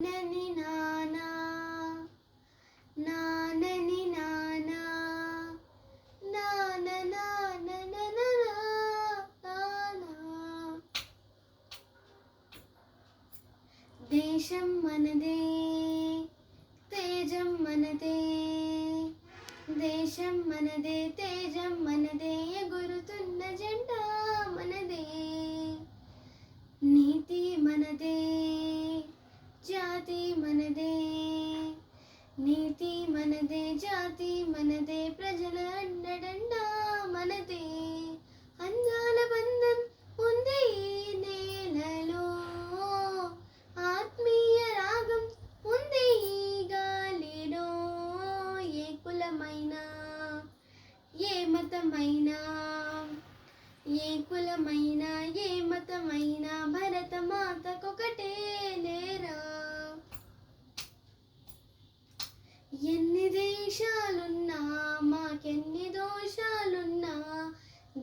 నని నానా నానని నానా నాన నాన నానా. దేశం మనదే తేజం మనదే, దేశం మనదే తేజం మనదే, ఎగురుతున్న జెండా మనదే. నీతి మనదే జాతి మనదే, నీతి మనదే జాతి మనదే, ప్రజల అండదండా మనదే. అందాల బంధం ఉంది ఈ నేలలో, ఆత్మీయ రాగం ఉంది ఈ గాలిలో. ఏ కులమైనా ఏ మతమైనా, ఏ కులమైనా ఏ మతమైనా, భరత మాతకొకటే లేరా. ఎన్ని దేశాలున్నా మాకెన్ని దోషాలున్నా,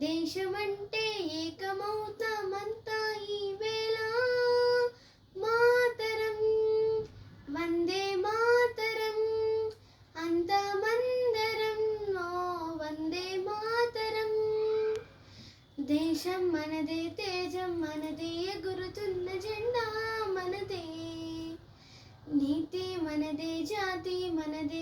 దేశమంటే ఏకమౌతామంతా ఈ వేళ. మాతరం వందే మాతరం అంతమందరం, ఓ వందే మాతరం. దేశం మనదే తేజం మనదే, ఎగురుతున్న జెండా మనదే. నీతి మనదే జాతి మనదే,